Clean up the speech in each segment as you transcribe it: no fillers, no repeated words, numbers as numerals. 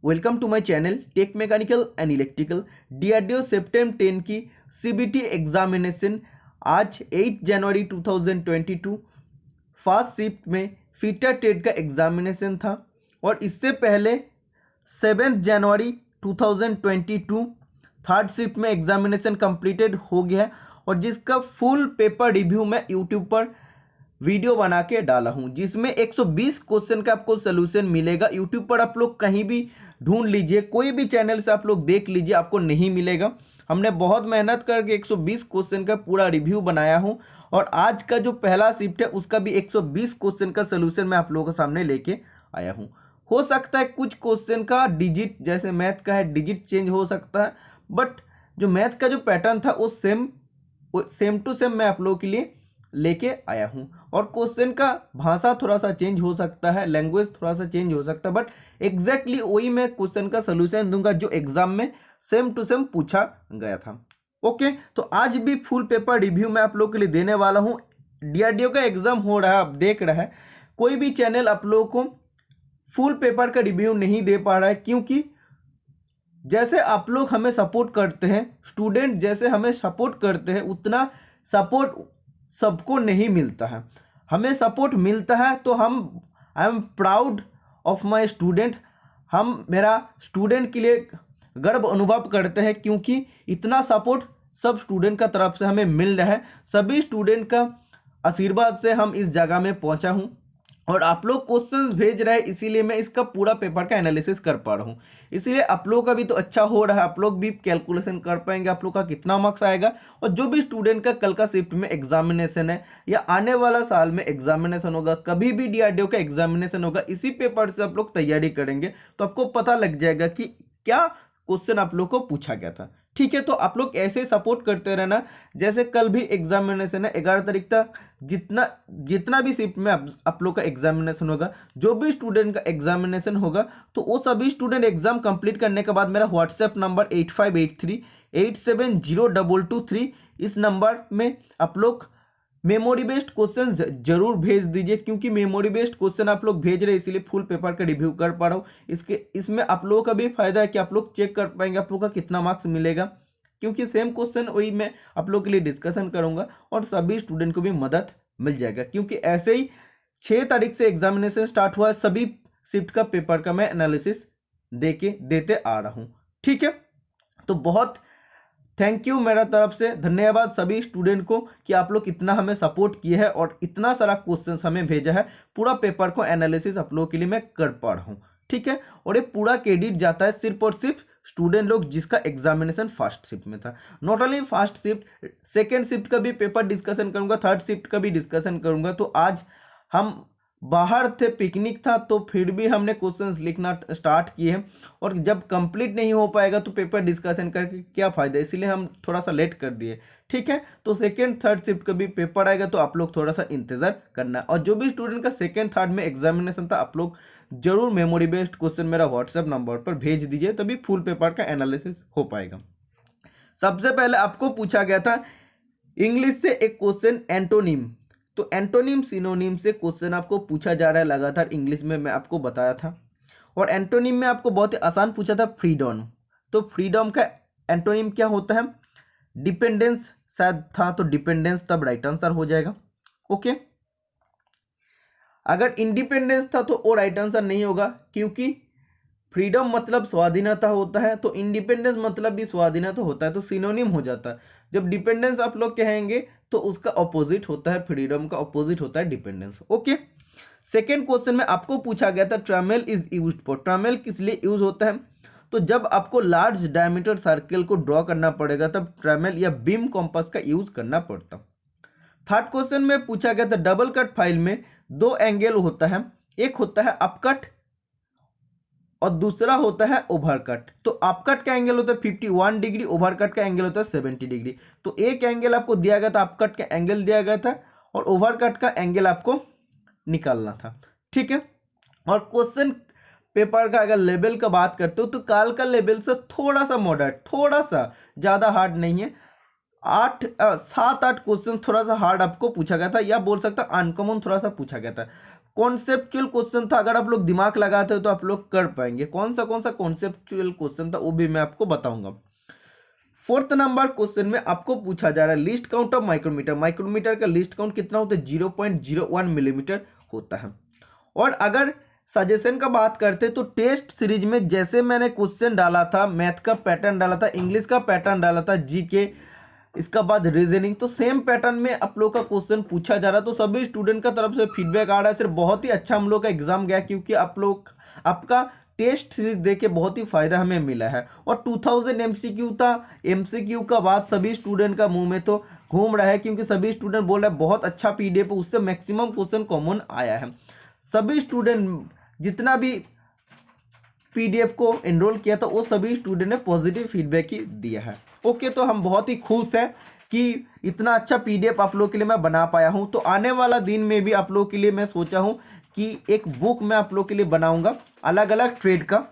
Welcome to my channel tech mechanical and electrical. DRDO September 10 की CBT examination आज 8 जनवरी 2022 first shift में fitter trade का examination था और इससे पहले 7 जनवरी 2022 थर्ड शिफ्ट में एग्जामिनेशन कंप्लीटेड हो गया है और जिसका फुल पेपर रिव्यू मैं यूट्यूब पर वीडियो बना के डाला हूं, जिसमें 120 क्वेश्चन का आपको सोल्यूशन मिलेगा। यूट्यूब पर आप लोग कहीं भी ढूंढ लीजिए, कोई भी चैनल से आप लोग देख लीजिए, आपको नहीं मिलेगा। हमने बहुत मेहनत करके 120 क्वेश्चन का पूरा रिव्यू बनाया हूं और आज का जो पहला शिफ्ट है उसका भी 120 क्वेश्चन का सोल्यूशन मैं आप लोगों के सामने लेके आया हूं। हो सकता है कुछ क्वेश्चन का डिजिट, जैसे मैथ का है, डिजिट चेंज हो सकता है, बट जो मैथ का जो पैटर्न था वो सेम टू सेम मैं आप लोगों के लिए लेके आया हूं। और क्वेश्चन का भाषा थोड़ा सा चेंज हो सकता है, लैंग्वेज थोड़ा सा चेंज हो सकता है, बट एग्जैक्टली वही मैं क्वेश्चन का सोल्यूशन दूंगा जो एग्जाम में सेम टू सेम पूछा गया था। ओके, तो आज भी फुल पेपर रिव्यू मैं आप लोगों के लिए देने वाला हूं। डीआरडीओ का एग्जाम हो रहा है, आप देख रहे हैं, कोई भी चैनल आप लोगों को फुल पेपर का रिव्यू नहीं दे पा रहा है, क्योंकि जैसे आप लोग हमें सपोर्ट करते हैं, स्टूडेंट जैसे हमें सपोर्ट करते हैं, उतना सपोर्ट सबको नहीं मिलता है। हमें सपोर्ट मिलता है तो I am proud of my student. हम मेरा स्टूडेंट के लिए गर्व अनुभव करते हैं, क्योंकि इतना सपोर्ट सब स्टूडेंट का तरफ से हमें मिल रहा है। सभी स्टूडेंट का आशीर्वाद से हम इस जगह में पहुंचा हूं और आप लोग क्वेश्चंस भेज रहे हैं, इसीलिए मैं इसका पूरा पेपर का एनालिसिस कर पा रहा हूँ। इसीलिए आप लोगों का भी तो अच्छा हो रहा है, आप लोग भी कैलकुलेशन कर पाएंगे आप लोग का कितना मार्क्स आएगा। और जो भी स्टूडेंट का कल का शिफ्ट में एग्जामिनेशन है या आने वाला साल में एग्जामिनेशन होगा, कभी भी डीआरडीओ का एग्जामिनेशन होगा, इसी पेपर से आप लोग तैयारी करेंगे तो आपको पता लग जाएगा कि क्या क्वेश्चन आप लोग को पूछा गया था। ठीक है, तो आप लोग ऐसे सपोर्ट करते रहना। जैसे कल भी एग्जामिनेशन है 11 तारीख तक, जितना भी शिफ्ट में आप लोग का एग्जामिनेशन होगा, जो भी स्टूडेंट का एग्जामिनेशन होगा, तो वो सभी स्टूडेंट एग्जाम कंप्लीट करने के बाद मेरा व्हाट्सएप नंबर 8583870223, इस नंबर में आप लोग मेमोरी बेस्ड क्वेश्चन जरूर भेज दीजिए, क्योंकि मेमोरी बेस्ड क्वेश्चन आप लोग भेज रहे हैं, इसीलिए फुल पेपर का रिव्यू कर पा रहा हूँ। इसमें आप लोगों का भी फायदा है कि आप लोग चेक कर पाएंगे आप लोग का कितना मार्क्स मिलेगा, क्योंकि सेम क्वेश्चन वही मैं आप लोग के लिए डिस्कशन करूंगा और सभी स्टूडेंट को भी मदद मिल जाएगा। क्योंकि ऐसे ही 6 तारीख से एग्जामिनेशन स्टार्ट हुआ है, सभी शिफ्ट का पेपर का मैं एनालिसिस देते आ रहा हूं। ठीक है, तो बहुत थैंक यू मेरा तरफ से, धन्यवाद सभी स्टूडेंट को कि आप लोग इतना हमें सपोर्ट किए हैं और इतना सारा क्वेश्चंस हमें भेजा है। पूरा पेपर को एनालिसिस आप लोगों के लिए मैं कर पा रहा हूँ। ठीक है, और ये पूरा क्रेडिट जाता है सिर्फ और सिर्फ स्टूडेंट लोग जिसका एग्जामिनेशन फर्स्ट शिफ्ट में था। Not only first shift, second shift का भी पेपर डिस्कशन करूंगा, थर्ड शिफ्ट का भी डिस्कशन करूंगा। तो आज हम बाहर थे, पिकनिक था, तो फिर भी हमने क्वेश्चंस लिखना स्टार्ट किए, और जब कंप्लीट नहीं हो पाएगा तो पेपर डिस्कशन करके क्या फायदा, इसीलिए हम थोड़ा सा लेट कर दिए। ठीक है, तो सेकेंड थर्ड शिफ्ट का भी पेपर आएगा तो आप लोग थोड़ा सा इंतजार करना। और जो भी स्टूडेंट का सेकेंड थर्ड में एग्जामिनेशन था, आप लोग जरूर मेमोरी बेस्ड क्वेश्चन मेरा व्हाट्सएप नंबर पर भेज दीजिए, तभी फुल पेपर का एनालिसिस हो पाएगा। सबसे पहले आपको पूछा गया था इंग्लिश से एक क्वेश्चन एंटोनिम, तो एंटोनिम सिनोनिम से क्वेश्चन आपको पूछा जा रहा है लगातार इंग्लिश में, मैं आपको बताया था। और एंटोनिम में आपको बहुत ही आसान पूछा था फ्रीडम, तो फ्रीडम का एंटोनिम क्या होता है, डिपेंडेंस शायद था, तो डिपेंडेंस तब राइट आंसर हो जाएगा। ओके, अगर इंडिपेंडेंस था तो वो राइट आंसर नहीं होगा, क्योंकि फ्रीडम मतलब स्वाधीनता होता है, तो इंडिपेंडेंस मतलब भी स्वाधीनता होता है, तो सिनोनिम हो जाता है। जब डिपेंडेंस आप लोग कहेंगे तो उसका ऑपोजिट होता है, फ्रीडम का ऑपोजिट होता है डिपेंडेंस। ओके, सेकेंड क्वेश्चन में आपको पूछा गया था ट्रामेल इज यूज्ड फॉर, ट्रामेल किस लिए यूज होता है, तो जब आपको लार्ज डायमीटर सर्कल को ड्रॉ करना पड़ेगा तब ट्रामेल या बीम कॉम्पास का यूज करना पड़ता। थर्ड क्वेश्चन में पूछा गया था डबल कट फाइल में 2 एंगल होता है, एक होता है अपकट और दूसरा होता है ओवरकट। तो अपकट का एंगल होता है 51 डिग्री, ओवरकट का एंगल होता है 70 डिग्री। तो एक एंगल आपको दिया गया था, अपकट का एंगल दिया गया था और ओवरकट का एंगल आपको निकालना था। ठीक है, और क्वेश्चन पेपर का अगर लेवल का बात करते हो तो काल का लेवल से थोड़ा सा मॉडरेट, थोड़ा सा ज्यादा हार्ड नहीं है। 7-8 क्वेश्चन थोड़ा सा हार्ड आपको पूछा गया था, या बोल सकता अनकॉमन थोड़ा सा पूछा गया था। कॉन्सेप्चुअल क्वेश्चन था, अगर आप लोग दिमाग लगाते हो तो आप लोग कर पाएंगे। कौन सा कॉन्सेप्चुअल क्वेश्चन था वो भी मैं आपको बताऊंगा। 4th नंबर क्वेश्चन में आपको पूछा जा रहा है least count of micrometer. Micrometer का लिस्ट काउंट कितना होता है? 0.01 मिलीमीटर होता है। और अगर सजेशन का बात करते तो टेस्ट सीरीज में जैसे मैंने क्वेश्चन डाला था, मैथ का पैटर्न डाला था, इंग्लिश का पैटर्न डाला था, जीके, इसका बाद रीजनिंग, तो सेम पैटर्न में आप लोग का क्वेश्चन पूछा जा रहा है। तो सभी स्टूडेंट का तरफ से फीडबैक आ रहा है, सिर्फ बहुत ही अच्छा हम लोग का एग्जाम गया, क्योंकि आप लोग आपका टेस्ट सीरीज देके बहुत ही फायदा हमें मिला है। और 2000 एमसीक्यू था। एमसीक्यू का बात सभी स्टूडेंट का मुंह में तो घूम रहा है, क्योंकि सभी स्टूडेंट बोल रहे हैं बहुत अच्छा पीडीएफ है, उससे मैक्सिमम क्वेश्चन कॉमन आया है। सभी स्टूडेंट जितना भी पीडीएफ को एनरोल किया था वो सभी स्टूडेंट ने पॉजिटिव फीडबैक ही दिया है। ओके, तो हम बहुत ही खुश हैं कि इतना अच्छा पीडीएफ आप लोग के लिए मैं बना पाया हूं। तो आने वाला दिन में भी आप लोग के लिए मैं सोचा हूं कि एक बुक मैं आप लोग के लिए बनाऊंगा, अलग अलग ट्रेड का,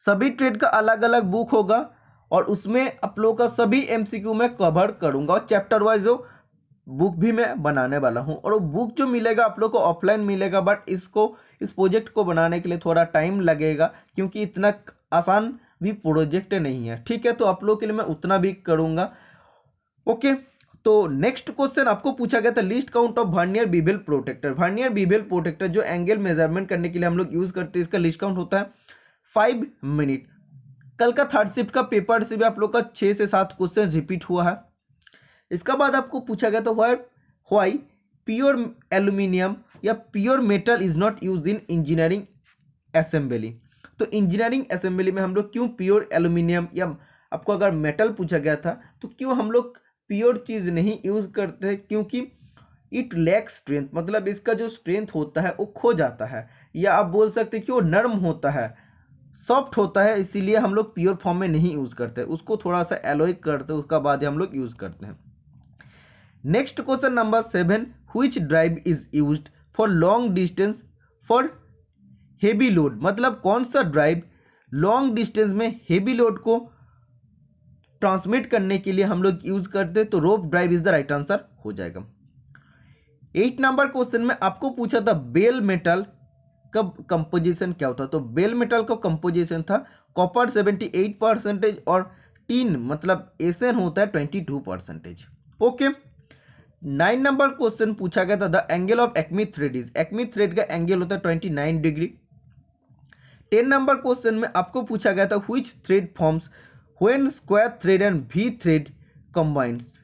सभी ट्रेड का अलग अलग बुक होगा, और उसमें आप लोग का सभी एमसीक्यू में कवर करूंगा, और चैप्टर वाइज हो बुक भी मैं बनाने वाला हूं। और वो बुक जो मिलेगा आप लोग को ऑफलाइन मिलेगा, बट इस प्रोजेक्ट को बनाने के लिए थोड़ा टाइम लगेगा, क्योंकि इतना आसान भी प्रोजेक्ट नहीं है। ठीक है, तो आप लोग के लिए मैं उतना भी करूंगा। ओके, तो नेक्स्ट क्वेश्चन आपको पूछा गया था least count of vernier bevel protractor. Vernier bevel protractor जो एंगल मेजरमेंट करने के लिए हम लोग यूज करते हैं, इसका लिस्ट काउंट होता है 5 मिनट। कल का थर्ड शिफ्ट का पेपर से भी आप लोग का 6 से 7 क्वेश्चन रिपीट हुआ है। इसका बाद आपको पूछा गया था व्हाई प्योर एल्यूमिनियम या pure metal is not use in engineering assembly. तो इंजीनियरिंग असेंबली में हम लोग क्यों प्योर एल्यूमिनियम या आपको अगर मेटल पूछा गया था तो क्यों हम लोग प्योर चीज नहीं यूज करते? क्योंकि इट लैक स्ट्रेंथ, मतलब इसका जो स्ट्रेंथ होता है वो खो जाता है, या आप बोल सकते कि वो नर्म होता है, सॉफ्ट होता है, इसीलिए हम लोग प्योर फॉर्म में नहीं यूज करते, उसको थोड़ा सा एलोय करते हैं, उसका बाद हम लोग यूज करते हैं। Next question number 7, which drive is used for long distance for heavy load. मतलब कौन सा ड्राइव लॉन्ग डिस्टेंस में हेवी लोड को ट्रांसमिट करने के लिए हम लोग यूज करते हैं? तो rope drive is the right answer हो जाएगा। 8 नंबर क्वेश्चन में आपको पूछा था बेल मेटल का कंपोजिशन क्या होता है। तो बेल मेटल का कंपोजिशन था कॉपर 78% और टीन मतलब एसएन होता है 22%। ओके, 9 नंबर क्वेश्चन पूछा गया था the angle of acme thread is. Acme thread का एंगल होता है 29 डिग्री। 10 नंबर क्वेश्चन में आपको पूछा गया था which thread forms when square thread and V thread combines.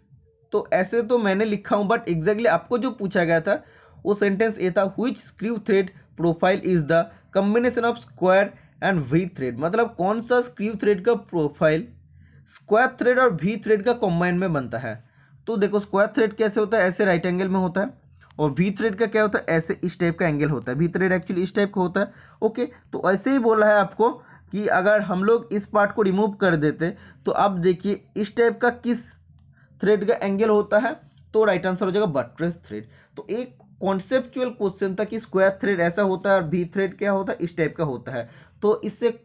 तो ऐसे तो मैंने लिखा हूं, बट एग्जैक्टली आपको जो पूछा गया था वो सेंटेंस ये था which screw thread profile is the combination of square and V thread. मतलब कौन सा स्क्रू थ्रेड का प्रोफाइल स्क्वायर थ्रेड और वी थ्रेड का कॉम्बाइन में बनता है। तो देखो स्क्वायर थ्रेड कैसे होता है, ऐसे राइट एंगल में होता है, और वी थ्रेड का क्या होता है, ऐसे इस टाइप का एंगल होता है। वी थ्रेड एक्चुअली इस टाइप का होता है। ओके, तो ऐसे ही बोला है आपको कि अगर हम लोग इस पार्ट को रिमूव कर देते तो अब देखिए इस टाइप का किस थ्रेड का एंगल होता है, तो राइट आंसर हो जाएगा बट्रेस थ्रेड। तो एक कॉन्सेप्चुअल क्वेश्चन था कि स्क्वायर थ्रेड ऐसा होता है और वी थ्रेड क्या होता है, इस टाइप का होता है। तो इससे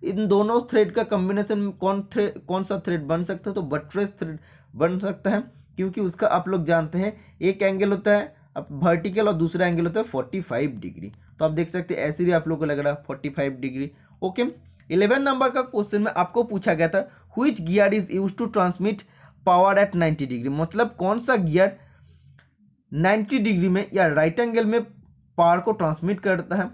इन दोनों थ्रेड का कॉम्बिनेशन कौन सा थ्रेड बन सकता है, तो बट्रेस थ्रेड बन सकता है, क्योंकि उसका आप लोग जानते हैं एक एंगल होता है वर्टिकल और दूसरा एंगल होता है 45 डिग्री। तो आप देख सकते हैं ऐसे भी आप लोग को लग रहा है 45 डिग्री। ओके, 11 नंबर का क्वेश्चन में आपको पूछा गया था which gear is used to transmit power at 90 degree. मतलब कौन सा गियर 90 डिग्री में या राइट एंगल में पावर को ट्रांसमिट करता है।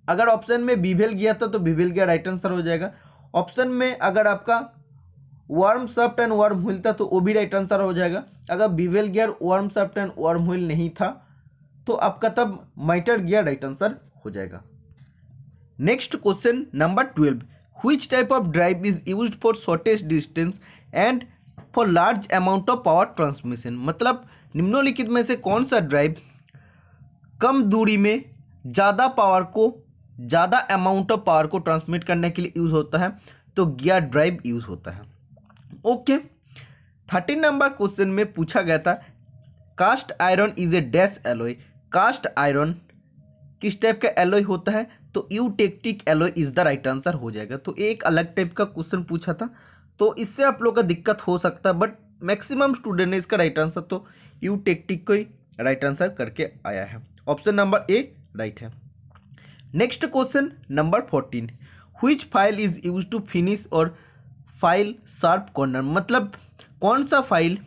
अगर ऑप्शन में बीवेल गियर था तो बीवेल गियर राइट आंसर हो जाएगा। ऑप्शन में अगर आपका worm shaft and worm wheel था तो वो भी राइट आंसर हो जाएगा। अगर bevel gear worm shaft and worm wheel नहीं था तो आपका तब माइटर गियर राइट आंसर हो जाएगा। Next question number 12, which type of drive is used for shortest distance and for large amount of power transmission. मतलब निम्नलिखित में से कौन सा ड्राइव कम दूरी में ज़्यादा पावर को ज़्यादा अमाउंट ऑफ पावर को ट्रांसमिट करने के लिए यूज होता है, तो गियर ड्राइव यूज होता है। ओके, 13 नंबर क्वेश्चन में पूछा गया था cast iron is a dash alloy. Cast iron किस टाइप का एलॉय होता है, तो eutectic alloy is the right answer हो जाएगा। तो एक अलग टाइप का क्वेश्चन पूछा था, तो इससे आप लोग का दिक्कत हो सकता है, बट मैक्सिमम स्टूडेंट ने इसका राइट आंसर तो यूटेक्टिक को ही राइट आंसर करके आया है। ऑप्शन नंबर ए राइट है। Next question number 14, which file is use to finish और फाइल शार्प कॉर्नर, मतलब कौन सा फाइल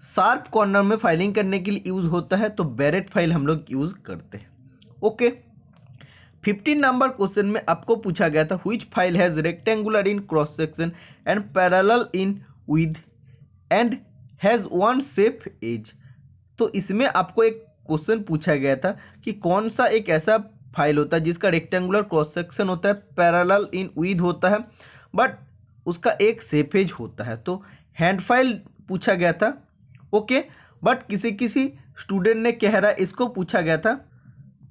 शार्प कॉर्नर में फाइलिंग करने के लिए यूज होता है, तो बैरेट फाइल हम लोग यूज करते हैं। ओके 15 नंबर क्वेश्चन में आपको पूछा गया था which file has rectangular in cross section and parallel in width and has one shape edge, तो इसमें आपको एक क्वेश्चन पूछा गया था कि कौन सा एक ऐसा फाइल होता है जिसका रेक्टेंगुलर क्रॉस सेक्शन होता है, पैरेलल इन विड्थ होता है, बट उसका एक शेप एज होता है, तो हैंड फाइल पूछा गया था। ओके बट किसी किसी स्टूडेंट ने कह रहा है इसको पूछा गया था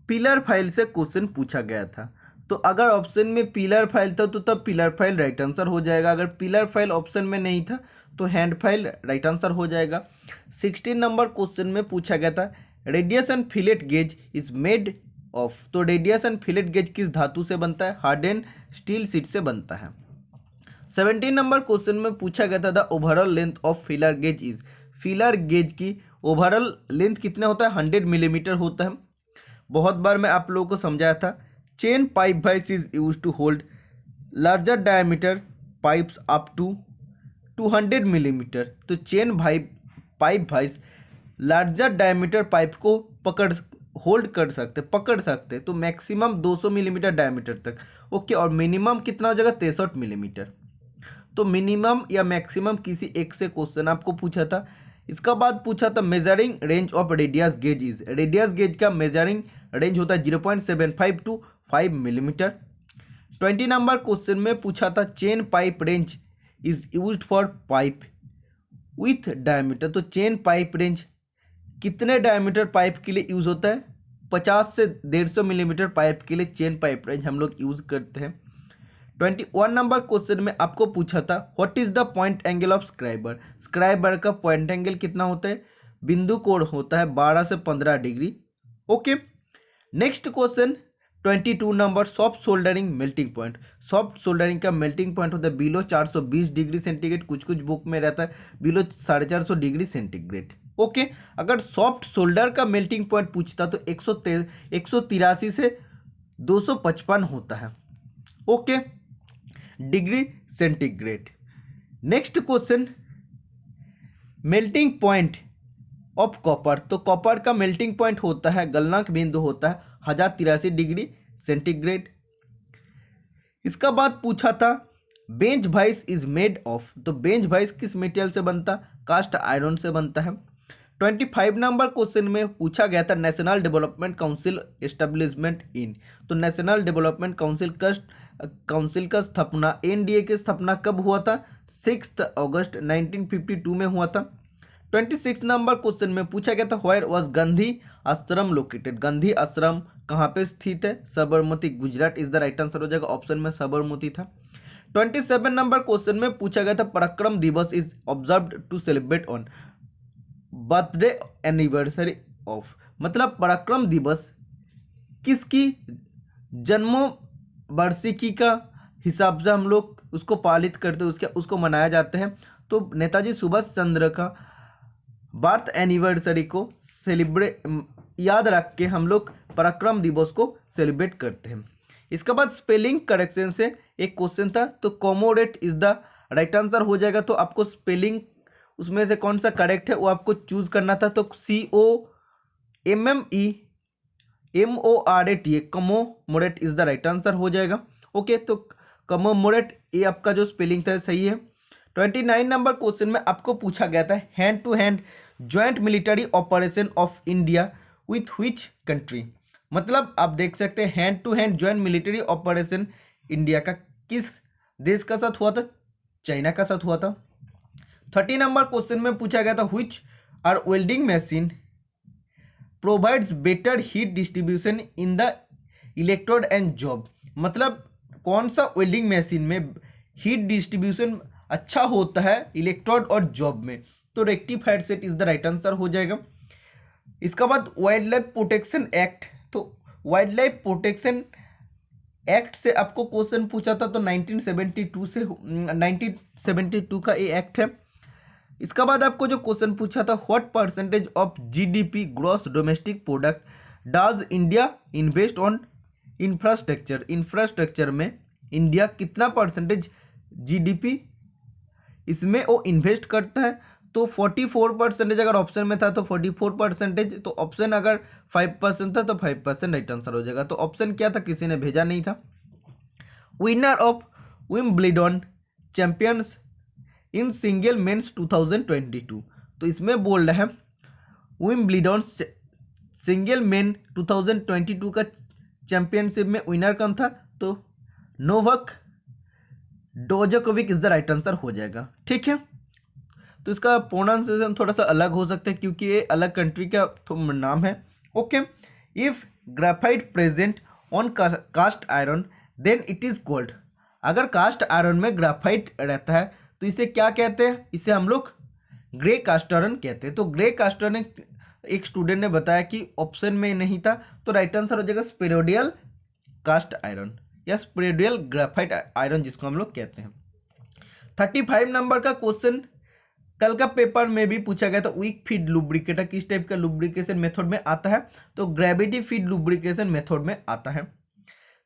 पिलर फाइल से क्वेश्चन पूछा गया था, तो अगर ऑप्शन में पिलर फाइल था तो तब पिलर फाइल राइट आंसर हो जाएगा, अगर पिलर फाइल ऑप्शन में नहीं था तो हैंड फाइल राइट आंसर हो जाएगा। 16 नंबर क्वेश्चन में पूछा गया था radius and fillet gauge is made of, तो रेडियस एंड फिलेट गेज किस धातु से बनता है, हार्डन स्टील शीट से बनता है। 17 नंबर क्वेश्चन में पूछा गया था the overall length of filler gauge is, filler gauge की ओवरऑल लेंथ कितना होता है, 100 मिलीमीटर होता है। बहुत बार मैं आप लोगों को समझाया था chain pipe vice is use to hold larger diameter pipes up to 200 millimetre, तो chain pipe vice larger diameter pipe को होल्ड कर सकते पकड़ सकते, तो मैक्सिमम 200 मिलीमीटर डायमीटर तक। ओके और मिनिमम कितना हो जाएगा 63 मिलीमीटर, तो मिनिमम या मैक्सिमम किसी एक से क्वेश्चन आपको पूछा था। इसका बाद पूछा था measuring range of radius gauge is, radius gauge का मेजरिंग रेंज होता है 0.75 टू 5 मिलीमीटर। 20 नंबर क्वेश्चन में पूछा था chain pipe range is used for pipe with diameter, तो चेन पाइप रेंज कितने डायमीटर पाइप के लिए यूज होता है, 50 से 150 मिलीमीटर पाइप के लिए चेन पाइप रेंज हम लोग यूज करते हैं। 21 नंबर क्वेश्चन में आपको पूछा था what is the point angle of scriber, scriber का पॉइंट एंगल कितना होता है, बिंदु कोण होता है 12 से 15 degree. Okay next question 22 number soft soldering melting point, soft soldering का मेल्टिंग पॉइंट होता है बिलो 420 डिग्री सेंटीग्रेड, कुछ कुछ बुक में रहता है बिलो 450 डिग्री सेंटीग्रेड। ओके अगर सॉफ्ट सोल्डर का मेल्टिंग पॉइंट पूछता तो 183 से 255 होता है। Okay degree centigrade. Next question melting point of copper, तो कॉपर का मेल्टिंग पॉइंट होता है गलनांक बिंदु होता है 1083 डिग्री सेंटीग्रेड। इसका बाद पूछा था bench vice is made of, तो बेंच वाइस किस मटेरियल से बनता, कास्ट आयरन से बनता है। 25 नंबर क्वेश्चन में पूछा गया था नेशनल डेवलपमेंट काउंसिल एस्टेब्लिशमेंट इन, तो नेशनल डेवलपमेंट काउंसिल का स्थापना एनडीए की स्थापना कब हुआ था, 6 अगस्त 1952 में हुआ था। 26 नंबर क्वेश्चन में पूछा गया था व्हेयर वाज गांधी आश्रम लोकेटेड, गांधी आश्रम कहाँ पे स्थित है, Sabarmati Gujarat is the right answer हो जाएगा, ऑप्शन में साबरमती था। 27 नंबर क्वेश्चन में पूछा गया था Parakram Diwas is observed to celebrate on birthday anniversary of, मतलब पराक्रम दिवस किसकी जन्मवार्षिकी का हिसाब से हम लोग उसको पालित करते हैं, उसको मनाया जाता है, तो नेताजी सुभाष चंद्र का बर्थ एनिवर्सरी को याद रख के हम लोग पराक्रम दिवस को सेलिब्रेट करते हैं। इसके बाद स्पेलिंग करेक्शन से एक क्वेश्चन था, तो कॉमोरेट इज द राइट आंसर हो जाएगा, तो आपको स्पेलिंग उसमें से कौन सा करेक्ट है वो आपको चूज करना था, तो COMMEMORATA कमोमोरेट इज द राइट आंसर हो जाएगा। ओके तो कमोमोरेट ये आपका जो स्पेलिंग था सही है। 29 नंबर क्वेश्चन में आपको पूछा गया था hand to hand joint military operation of India with which country, मतलब आप देख सकते हैं hand to hand joint military operation India का किस देश का साथ हुआ था, चाइना का साथ हुआ था। 30 नंबर क्वेश्चन में पूछा गया था which arc welding machine provides better heat distribution in the electrode and job, मतलब कौन सा वेल्डिंग मशीन में हीट डिस्ट्रीब्यूशन अच्छा होता है इलेक्ट्रोड और जॉब में, तो rectified set is the right answer हो जाएगा। इसका बाद वाइल्ड लाइफ प्रोटेक्शन एक्ट, तो वाइल्ड लाइफ प्रोटेक्शन एक्ट से आपको क्वेश्चन पूछा था, तो 1972 का ये एक्ट है। इसका बाद आपको जो क्वेश्चन पूछा था what percentage of GDP gross domestic product does India invest on infrastructure, infrastructure में इंडिया कितना परसेंटेज जीडीपी इसमें वो इन्वेस्ट करता है? तो 44% अगर ऑप्शन में था तो 44%, तो ऑप्शन अगर 5% था तो 5% राइट आंसर हो जाएगा। तो ऑप्शन क्या था, किसी ने भेजा नहीं था। Winner of Wimbledon champions in single men's 2022, तो इसमें बोल रहे हैं विंबलडन सिंगल मेन 2022 का चैंपियनशिप में विनर कौन था? तो Novak Djokovic is the right answer हो जाएगा। ठीक है, तो इसका प्रोनाउंसिएशन थोड़ा सा अलग हो सकता है क्योंकि ये अलग कंट्री का नाम है। Okay, if graphite present on cast iron then it is gold. अगर कास्ट आयरन में ग्रेफाइट रहता है तो इसे क्या कहते हैं? इसे हम लोग ग्रे कास्ट आयरन कहते हैं। तो ग्रे कास्ट आयरन एक स्टूडेंट ने बताया कि ऑप्शन में नहीं था, तो राइट आंसर हो जाएगा स्पेरोडियल कास्ट आयरन या स्पेरोडियल ग्रेफाइट आयरन जिसको हम लोग कहते हैं। 35 नंबर का क्वेश्चन कल का पेपर में भी पूछा गया था, वीक फीड लुब्रिकेटर किस टाइप का लुब्रिकेशन मेथड में आता है? तो ग्रेविटी फीड लुब्रिकेशन मेथड में आता है।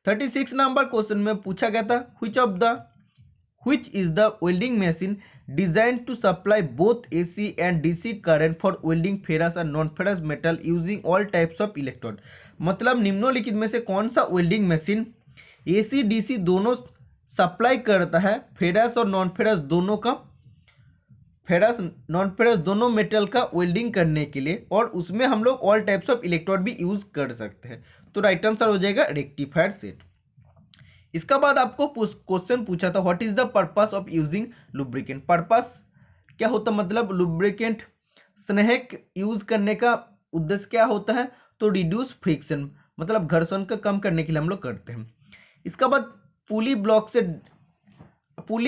36 नंबर क्वेश्चन में पूछा गया था, which is the welding machine designed to supply both AC and DC current for welding ferrous and non-ferrous metal using all types of electrode। मतलब निम्नलिखित में से कौन सा वेल्डिंग मशीन AC DC दोनों सप्लाई करता है, फेरस और नॉन फेरस दोनों का, फेरस नॉन फेरस दोनों मेटल का वेल्डिंग करने के लिए, और उसमें हम लोग ऑल टाइप्स ऑफ इलेक्ट्रोड भी यूज कर सकते हैं। तो राइट आंसर हो जाएगा रेक्टिफायर सेट। इसका बाद आपको क्वेश्चन पूछा था, what is the purpose of using lubricant. Purpose क्या होता, मतलब लुब्रिकेंट स्नेहक यूज करने का उद्देश्य क्या होता है? तो रिड्यूस फ्रिक्शन, मतलब घर्षण का कम करने के लिए हम लोग करते हैं। इसका बाद पुली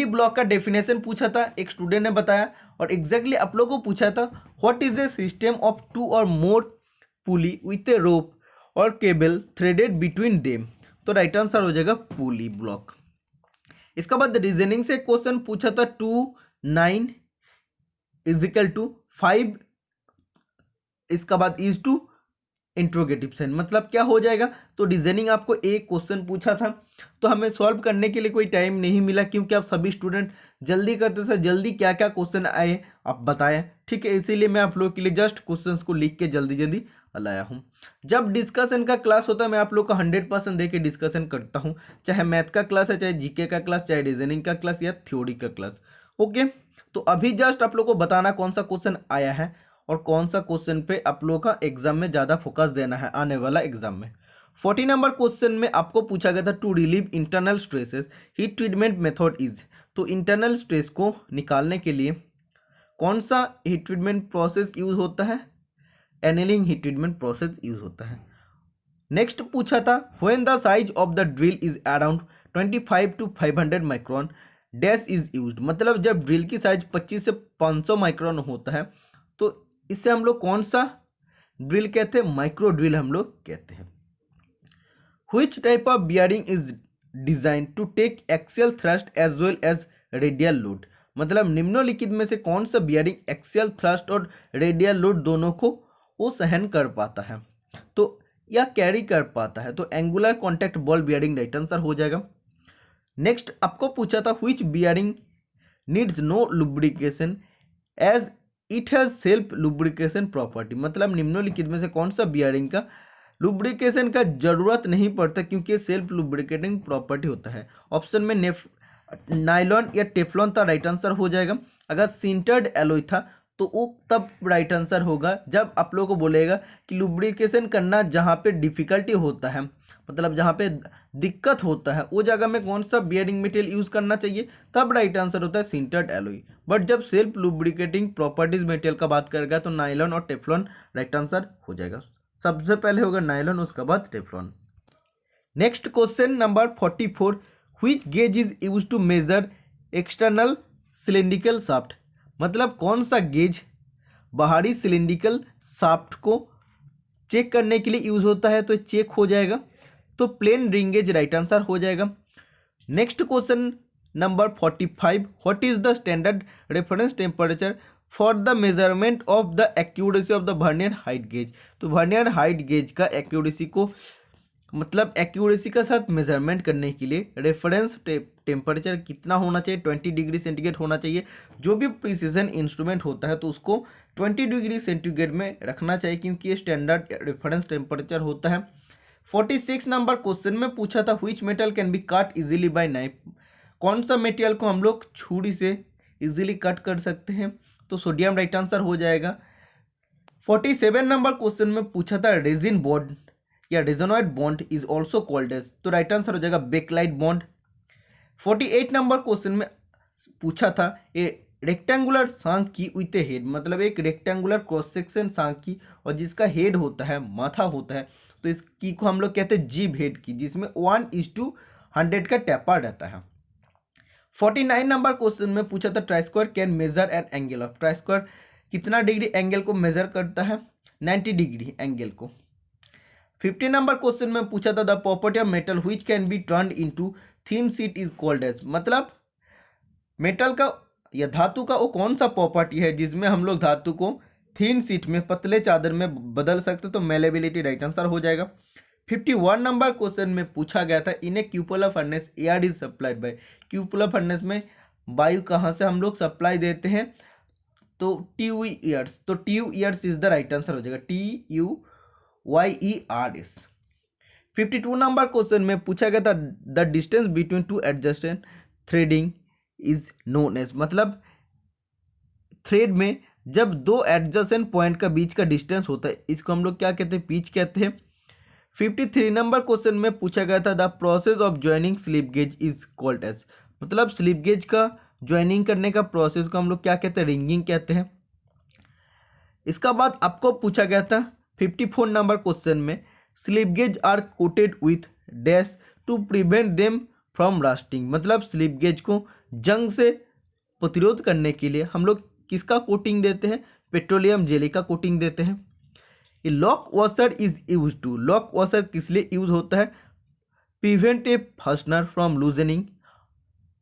ब्लॉक का डेफिनेशन पूछा था, एक स्टूडेंट ने बताया, और एग्जैक्टली आप लोगों को पूछा था, what is a system of 2 और मोर पुली विथ ए रोप और केबल थ्रेडेड बिटवीन देम। तो राइट आंसर हो जाएगा पुली ब्लॉक। इसका बाद रीजनिंग से क्वेश्चन पूछा था, 2 9 = 5, इसका बाद इज टू इंट्रोगेटिव साइन, मतलब क्या हो जाएगा? तो रीजनिंग आपको एक क्वेश्चन पूछा था, तो हमें सॉल्व करने के लिए कोई टाइम नहीं मिला क्योंकि आप सभी स्टूडेंट जल्दी करते थे, जल्दी क्या क्या क्वेश्चन आए आप बताएं। ठीक है, इसीलिए मैं आप लोगों के लिए जस्ट क्वेश्चंस को लिख के जल्दी जल्दी लाया हूँ। जब डिस्कशन का क्लास होता है मैं आप लोग को 100% दे के डिस्कशन करता हूँ, चाहे मैथ का क्लास है, चाहे जीके का क्लास, चाहे रीजनिंग का क्लास या थ्योरी का क्लास। ओके, तो अभी जस्ट आप लोग को बताना कौन सा क्वेश्चन आया है और कौन सा क्वेश्चन पे आप लोगों का एग्जाम में ज़्यादा फोकस देना है आने वाला एग्जाम में। 40 नंबर क्वेश्चन में आपको पूछा गया था, to relieve internal stresses heat treatment method is. तो इंटरनल स्ट्रेस को निकालने के लिए कौन सा हीट ट्रीटमेंट प्रोसेस यूज होता है? Annealing heat treatment process use होता है। नेक्स्ट पूछा था, when the size of the drill is around 25 to 500 micron dash is used. मतलब जब ड्रिल की साइज 25 से 500 माइक्रोन होता है तो इससे हम लोग कौन सा ड्रिल कहते हैं? माइक्रो ड्रिल हम लोग कहते हैं। Which type of bearing is design to take axial thrust as well as radial load. मतलब निम्नलिखित में से कौन सा बियरिंग एक्सियल थ्रस्ट और रेडियल लोड दोनों को वो सहन कर पाता है, तो या कैरी कर पाता है? तो angular contact ball bearing right answer हो जाएगा। नेक्स्ट आपको पूछा था, which bearing needs no lubrication as it has self lubrication property. मतलब निम्नलिखित में से कौन सा बियरिंग का लुब्रिकेशन का जरूरत नहीं पड़ता क्योंकि सेल्फ लुब्रिकेटिंग प्रॉपर्टी होता है? ऑप्शन में नाइलॉन या टेफ्लॉन था, राइट आंसर हो जाएगा। अगर सिंटर्ड एलॉय था तो वो तब राइट आंसर होगा जब आप लोगों को बोलेगा कि लुब्रिकेशन करना जहाँ पे डिफिकल्टी होता है, मतलब जहाँ पे दिक्कत होता है वो जगह में कौन सा बियरिंग मटेरियल यूज करना चाहिए, तब राइट आंसर होता है सिंटर्ड एलॉय। बट जब सेल्फ लुब्रिकेटिंग प्रॉपर्टीज मटेरियल का बात करेगा तो नाइलॉन और टेफ्लॉन राइट आंसर हो जाएगा। सबसे पहले होगा नाइलॉन, उसके बाद Teflon. Next question number 44, which gauge is use to measure external cylindrical shaft. मतलब कौन सा गेज बाहरी सिलिंड्रिकल शाफ्ट को चेक करने के लिए यूज होता है? तो चेक हो जाएगा, तो plain ring gauge right answer हो जाएगा। Next question number 45, what is the standard reference temperature for the measurement of the accuracy of the vernier height gauge. तो वर्नियर हाइट गेज का एक्यूरेसी को मतलब एक्यूरेसी के साथ मेजरमेंट करने के लिए रेफरेंस टेम्परेचर कितना होना चाहिए, 20 डिग्री सेंटीग्रेड होना चाहिए। जो भी प्रिसीजन इंस्ट्रूमेंट होता है तो उसको 20 डिग्री सेंटीग्रेड में रखना चाहिए, क्योंकि ये स्टैंडर्ड रेफरेंस टेम्परेचर होता है। 46 नंबर क्वेश्चन में पूछा था which metal can be cut easily by knife. कौन सा मेटेरियल को हम लोग छुरी से इजीली कट कर सकते हैं, तो सोडियम राइट आंसर हो जाएगा। 47 नंबर क्वेश्चन में पूछा था रेजिन बॉन्ड या resinoid bond is also called as, तो राइट आंसर हो जाएगा बेकलाइट बॉन्ड। 48 नंबर क्वेश्चन में पूछा था ए रेक्टेंगुलर सांख्यी विथ ए हेड, मतलब एक रेक्टेंगुलर क्रॉस सेक्शन सांख्यी और जिसका हेड होता है, माथा होता है, तो इसकी को हम लोग कहते हैं जीभ हेड की, जिसमें 1:100 का टैपर रहता है। 49 नंबर क्वेश्चन में पूछा था try square can measure an angle of, try square कितना डिग्री एंगल को मेजर करता है, 90 डिग्री एंगल को। 50 नंबर क्वेश्चन में पूछा था the property of metal which can be turned into thin sheet is called as, मतलब मेटल का या धातु का वो कौन सा प्रॉपर्टी है जिसमें हम लोग धातु को थिन शीट में, पतले चादर में बदल सकते, तो मेलेबिलिटी राइट आंसर हो जाएगा। 51 नंबर क्वेश्चन में पूछा गया था in a cupola furnace air is supplied by, cupola furnace में वायु कहाँ से हम लोग सप्लाई देते हैं, तो ट्यूब ईयर्स, तो tube years is the right answer हो जाएगा, TUYERS। 52 नंबर क्वेश्चन में पूछा गया था the distance between two adjacent threading is known as, मतलब थ्रेड में जब दो एडजस्टेंट पॉइंट का बीच का डिस्टेंस होता है इसको हम लोग क्या कहते हैं, पिच कहते हैं। 53 नंबर क्वेश्चन में पूछा गया था the process of joining slip gauge is called as, मतलब स्लिप गेज का ज्वाइनिंग करने का प्रोसेस को हम लोग क्या कहते हैं, रिंगिंग कहते हैं। इसका बाद आपको पूछा गया था 54 नंबर क्वेश्चन में slip gauge are coated with dash to prevent them from rusting, मतलब स्लिप गेज को जंग से प्रतिरोध करने के लिए हम लोग किसका कोटिंग देते हैं, पेट्रोलियम जेली का कोटिंग देते हैं। ये lock washer is use to, lock washer किस लिए यूज होता है, prevent a fastener from loosening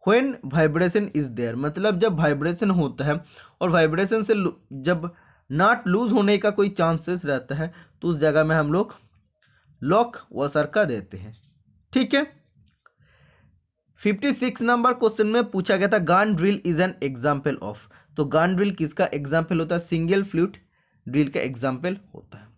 when vibration is there, मतलब जब वाइब्रेशन होता है और वाइब्रेशन से जब नॉट लूज होने का कोई चांसेस रहता है तो उस जगह में हम लोग लॉक वॉशर का देते हैं, ठीक है। 56 नंबर क्वेश्चन में पूछा गया था gun drill is an example of, तो गन ड्रिल किसका एग्जाम्पल होता है, सिंगल फ्लूइड ड्रिल का एग्जाम्पल होता है।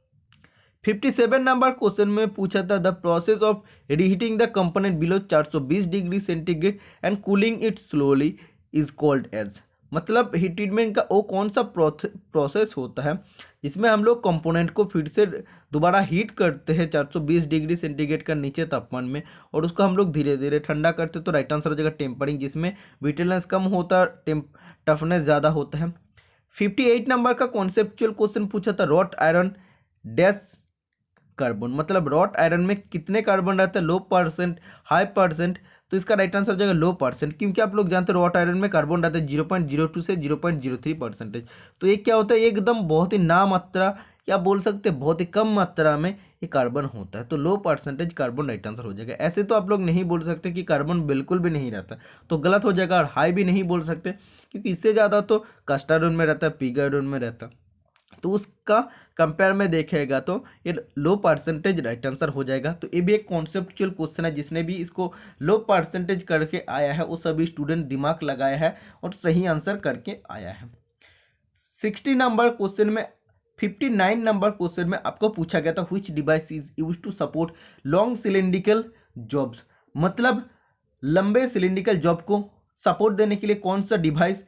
57 नंबर क्वेश्चन में पूछा था the process of reheating the component below 420 degree centigrade and cooling it slowly is called as, मतलब हीट ट्रीटमेंट का वो कौन सा प्रोसेस होता है जिसमें हम लोग कंपोनेंट को फिर से दोबारा हीट करते हैं 420 डिग्री सेंटीग्रेड का नीचे तापमान में और उसको हम लोग धीरे धीरे ठंडा करते हैं, तो राइट आंसर हो जाएगा टेम्परिंग, जिसमें ब्रिटलनेस कम होता है, टफनेस ज़्यादा होता है। 58 नंबर का कॉन्सेप्चुअल क्वेश्चन पूछा था रॉट आयरन डैश कार्बन, मतलब रॉट आयरन में कितने कार्बन रहते हैं, लो परसेंट, हाई परसेंट, तो इसका राइट आंसर हो जाएगा लो परसेंट, क्योंकि आप लोग जानते हैं रॉट आयरन में कार्बन रहता है 0.02 से 0.03%। तो ये क्या होता है, एकदम बहुत ही ना मात्रा या बोल सकते हैं बहुत ही कम मात्रा में ये कार्बन होता है, तो लो परसेंटेज कार्बन राइट आंसर हो जाएगा। ऐसे तो आप लोग नहीं बोल सकते कि कार्बन बिल्कुल भी नहीं रहता, तो गलत हो जाएगा, और हाई भी नहीं बोल सकते क्योंकि इससे ज़्यादा तो कास्टारोन में रहता है, पिगारोन में रहता है, तो उसका कंपेयर में देखेगा तो ये लो परसेंटेज राइट आंसर हो जाएगा। तो ये भी एक कॉन्सेप्चुअल क्वेश्चन है, जिसने भी इसको लो परसेंटेज करके आया है वो सभी स्टूडेंट दिमाग लगाया है और सही आंसर करके आया है। 60 नंबर क्वेश्चन में 59 नंबर क्वेश्चन में आपको पूछा गया था which device is use to support long cylindrical jobs, मतलब लंबे सिलिंड्रिकल जॉब को सपोर्ट देने के लिए कौन सा डिवाइस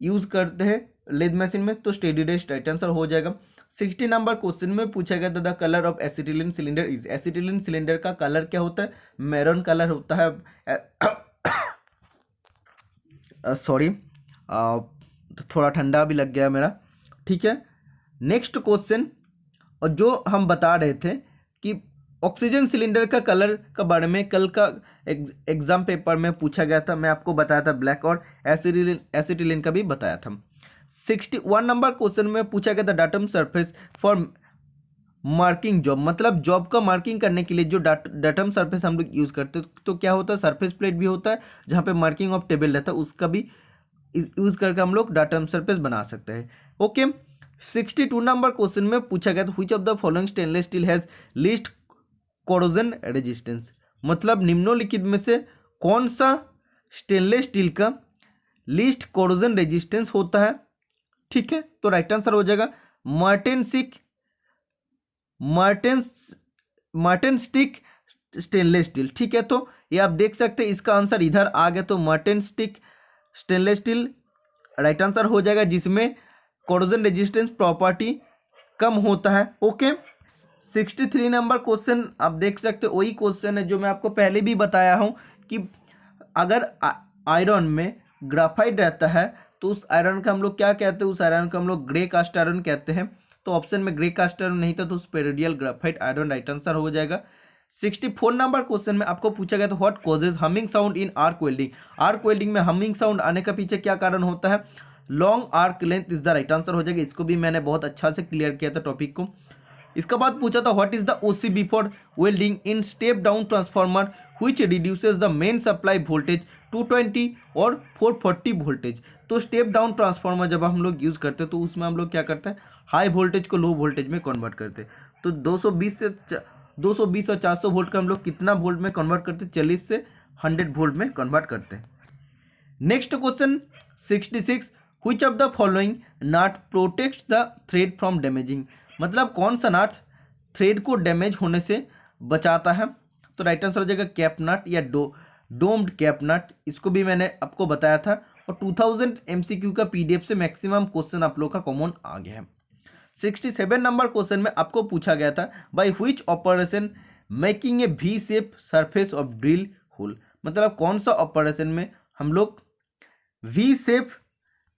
यूज करते हैं लेद मशीन में, तो स्टेडी रेस्ट राइट आंसर हो जाएगा। 60 नंबर क्वेश्चन में पूछा गया था the colour of acetylene cylinder is, acetylene cylinder का कलर क्या होता है, मैरून कलर होता है, सॉरी थोड़ा ठंडा भी लग गया मेरा, ठीक है। नेक्स्ट क्वेश्चन, और जो हम बता रहे थे कि ऑक्सीजन सिलेंडर का कलर के बारे में कल का एग्जाम पेपर में पूछा गया था, मैं आपको बताया था ब्लैक, और एसिटिलीन का भी बताया था। 61 नंबर क्वेश्चन में पूछा गया था datum surface for marking job, मतलब जॉब का मार्किंग करने के लिए जो डाटम सरफेस हम लोग यूज़ करते हैं, तो क्या होता है, सरफेस प्लेट भी होता है जहाँ पे मार्किंग ऑफ टेबल रहता है, उसका भी यूज़ करके हम लोग डाटम सरफेस बना सकते हैं। ओके। 62 नंबर क्वेश्चन में पूछा गया था which of the following stainless steel has least corrosion resistance, मतलब निम्नलिखित में से कौन सा स्टेनलेस स्टील का लीस्ट कोरोजन रेजिस्टेंस होता है। ठीक है, तो राइट आंसर हो जाएगा मार्टेन स्टिक स्टेनलेस स्टील। ठीक है, तो ये आप देख सकते हैं इसका आंसर इधर आ गया, तो मार्टेन stick stainless steel right answer हो जाएगा, जिसमें कोरोजन रेजिस्टेंस प्रॉपर्टी कम होता है। ओके। 63 नंबर क्वेश्चन आप देख सकते हो, वही क्वेश्चन है जो मैं आपको पहले भी बताया हूं कि अगर आयरन में ग्राफाइट रहता है तो उस आयरन का हम लोग क्या कहते हैं, उस आयरन का हम लोग ग्रे कास्ट आयरन कहते हैं। तो ऑप्शन में ग्रे कास्ट आयरन नहीं था, तो स्पेरिडियल ग्राफाइट आयरन राइट आंसर हो जाएगा। 64 नंबर क्वेश्चन में आपको पूछा गया था what causes humming sound in arc welding. Arc welding में हमिंग साउंड आने का पीछे क्या कारण होता है, long arc length is the right answer हो जाएगा। इसको भी मैंने बहुत अच्छा से क्लियर किया था टॉपिक को। इसका बाद पूछा था what is the OC before welding in step down transformer which reduces the main supply voltage 220 और 440 वोल्टेज। तो स्टेप डाउन ट्रांसफार्मर जब हम लोग यूज करते हैं तो उसमें हम लोग क्या करते हैं, हाई वोल्टेज को लो वोल्टेज में कन्वर्ट करते हैं। तो 220 और 400 वोल्ट का हम लोग कितना वोल्ट में कन्वर्ट करते हैं, 40 से 100 वोल्ट में कन्वर्ट करते हैं। Next question 66 which of the following not protects the thread from damaging, मतलब कौन सा नट थ्रेड को डैमेज होने से बचाता है। तो राइट आंसर हो जाएगा कैप नट या डोम्ड कैप नट। इसको भी मैंने आपको बताया था, और 2000 MCQ का PDF से मैक्सिमम क्वेश्चन आप लोग का कॉमन आ गया है। 67 नंबर क्वेश्चन में आपको पूछा गया था by which operation making a V shape surface of drill hole, मतलब कौन सा ऑपरेशन में हम लोग वी शेप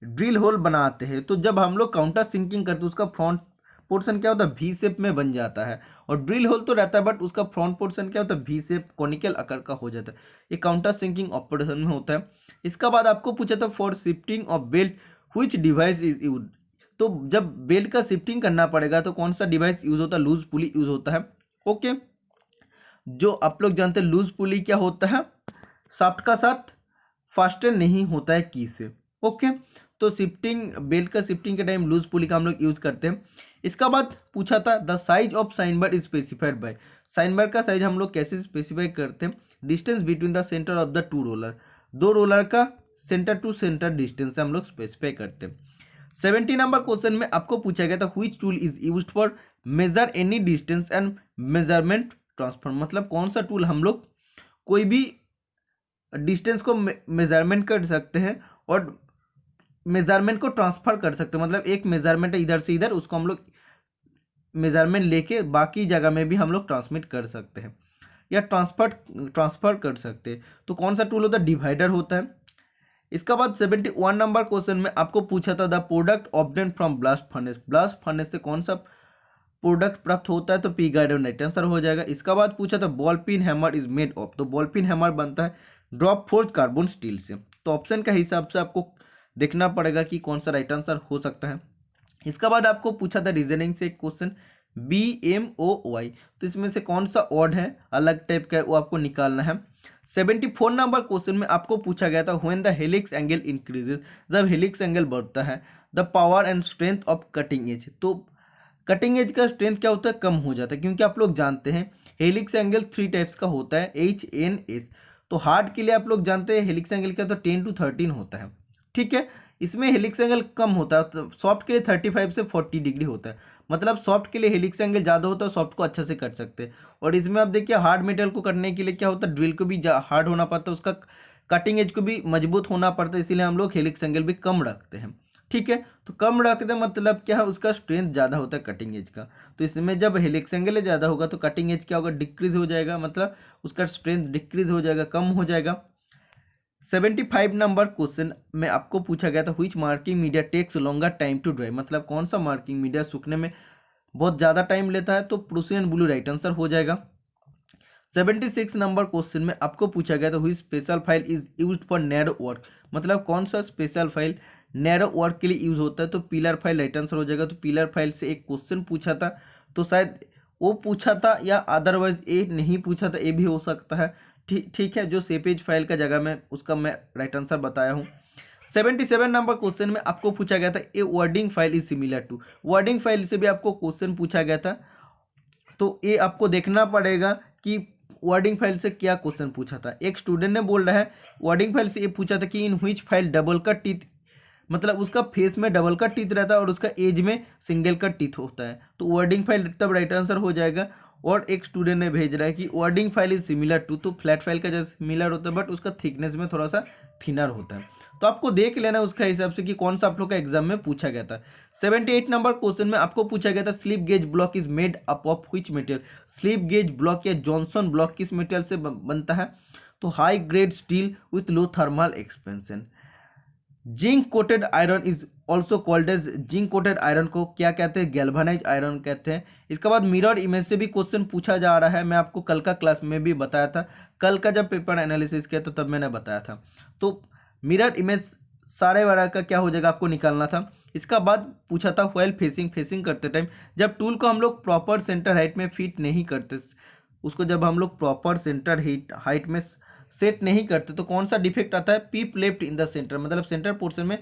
ड्रिल होल बनाते हैं। तो जब हम लोग काउंटर सिंकिंग करते हैं उसका फ्रंट पोर्शन क्या होता है, वी शेप में बन जाता है, और ड्रिल होल तो रहता है बट उसका फ्रंट पोर्शन क्या होता है, वी शेप कॉनिकल आकार का हो जाता है। ये काउंटर सिंकिंग ऑपरेशन में होता है। इसका बाद आपको पूछा था for shifting of belt which device is use, तो जब बेल्ट का शिफ्टिंग करना पड़ेगा तो कौन सा डिवाइस यूज होता है, लूज पुली यूज होता है। ओके, जो आप लोग जानते हैं लूज पुली क्या होता है, शाफ्ट का साथ फास्टन नहीं होता है की से। ओके, तो शिफ्टिंग बेल्ट का शिफ्टिंग के टाइम लूज पुली का हम लोग यूज करते हैं। इसका बाद पूछा था the size of sine bar is specified by, sine bar का साइज हम लोग कैसे स्पेसिफाई करते हैं, distance between the centre of the two roller, दो रोलर का सेंटर टू सेंटर डिस्टेंस से हम लोग स्पेसिफाई करते हैं। 70 नंबर क्वेश्चन में आपको पूछा गया था which tool is used for measure any distance and measurement transfer, मतलब कौन सा टूल हम लोग कोई भी डिस्टेंस को मेजरमेंट कर सकते हैं और मेजरमेंट को ट्रांसफर कर सकते हैं, मतलब एक मेजरमेंट है इधर से इधर, उसको हम लोग मेजरमेंट लेके बाकी जगह में भी हम लोग ट्रांसमिट कर सकते हैं या ट्रांसफर कर सकते हैं। तो कौन सा टूल होता है, डिवाइडर होता है। इसका बाद 71 नंबर क्वेश्चन में आपको पूछा था the product obtained from blast furnace, blast furnace से कौन सा प्रोडक्ट प्राप्त होता है, तो पी गार्डन राइट आंसर हो जाएगा। इसका बाद पूछा था ball pin hammer is made of, तो बॉल पिन हैमर बनता है ड्रॉप फोर्ज कार्बन स्टील से। तो ऑप्शन के हिसाब से आपको देखना पड़ेगा कि कौन सा राइट आंसर हो सकता है। इसका बाद आपको पूछा था रीजनिंग से एक क्वेश्चन BMOY, तो इसमें से कौन सा ऑड है, अलग टाइप का है, वो आपको निकालना है। 74 नंबर क्वेश्चन में आपको पूछा गया था when the helix angle increases, जब हेलिक्स एंगल बढ़ता है the power and strength of cutting edge, तो कटिंग एज का स्ट्रेंथ क्या होता है, कम हो जाता है, क्योंकि आप लोग जानते हैं हेलिक्स एंगल 3 टाइप्स का होता है HNS। तो हार्ड के लिए आप लोग जानते हैं हेलिक्स एंगल क्या होता है, 10 to 13 होता है। ठीक है, इसमें हेलिक्स एंगल कम होता है, तो सॉफ्ट के लिए 35 से 40 डिग्री होता है, मतलब सॉफ्ट के लिए हेलिक्स एंगल ज़्यादा होता है, सॉफ्ट को अच्छे से कट सकते हैं। और इसमें आप देखिए हार्ड मेटल को कटने के लिए क्या होता है, ड्रिल को भी हार्ड होना पड़ता है, उसका कटिंग एज को भी मजबूत होना पड़ता है, इसीलिए हम लोग हेलिक्स एंगल भी कम रखते हैं। ठीक है, तो कम रखते मतलब क्या है, उसका स्ट्रेंथ ज़्यादा होता है कटिंग एज का। तो इसमें जब हेलिक्स एंगल ज़्यादा होगा तो कटिंग एज क्या होगा, डिक्रीज हो जाएगा, मतलब उसका स्ट्रेंथ डिक्रीज हो जाएगा, कम हो जाएगा। 75 नंबर क्वेश्चन में आपको पूछा गया था which marking media takes longer time to dry, मतलब कौन सा मार्किंग मीडिया सूखने में बहुत ज़्यादा टाइम लेता है, तो प्रूसियन ब्लू राइट आंसर हो जाएगा। 76 नंबर क्वेश्चन में आपको पूछा गया था which special file is used for narrow work, मतलब कौन सा स्पेशल फाइल नैरो वर्क के लिए यूज होता है, तो पिलर फाइल राइट आंसर हो जाएगा। तो पिलर फाइल से एक क्वेश्चन पूछा था, तो शायद वो पूछा था या अदरवाइज ये नहीं पूछा था, ये भी हो सकता है। ठीक है, जो सेपेज फाइल का जगह में उसका मैं राइट आंसर बताया हूँ। 77 नंबर क्वेश्चन में आपको पूछा गया था a wording file is similar to, wording file से भी आपको क्वेश्चन पूछा गया था। तो ये आपको देखना पड़ेगा कि वर्डिंग फाइल से क्या क्वेश्चन पूछा था। एक स्टूडेंट ने बोल रहा है वर्डिंग फाइल से ये पूछा था कि in which file double cut teeth, मतलब उसका फेस में डबल कट टीथ रहता है और उसका एज में सिंगल कट टीथ होता है। तो वर्डिंग फाइल तब राइट आंसर हो जाएगा। और एक स्टूडेंट ने भेज रहा है कि warding file is similar to, तो फ्लैट फाइल का जैसे सिमिलर होता है बट उसका थिकनेस में थोड़ा सा थिनर होता है। तो आपको देख लेना उसका हिसाब से कि कौन सा आप लोग का एग्जाम में पूछा गया था। 78 नंबर क्वेश्चन में आपको पूछा गया था slip gauge block is made up of which material, slip gauge block या जॉनसन ब्लॉक किस मटेरियल से बनता है। तो high grade steel with low thermal expansion. Zinc coated iron is also called as, zinc coated iron को क्या कहते हैं, गैल्वेनाइज आयरन कहते हैं। इसके बाद मिरर इमेज से भी क्वेश्चन पूछा जा रहा है, मैं आपको कल का क्लास में भी बताया था, कल का जब पेपर एनालिसिस किया था तब मैंने बताया था। तो मिरर इमेज सारे वाला का क्या हो जाएगा आपको निकालना था। इसका बाद पूछा था व्हाइल फेसिंग, फेसिंग करते टाइम जब टूल को हम लोग प्रॉपर सेंटर हाइट में फिट नहीं करते, उसको जब हम लोग प्रॉपर सेंटर हाइट में सेट नहीं करते तो कौन सा डिफेक्ट आता है, पीप लेफ्ट इन द सेंटर, मतलब सेंटर पोर्शन में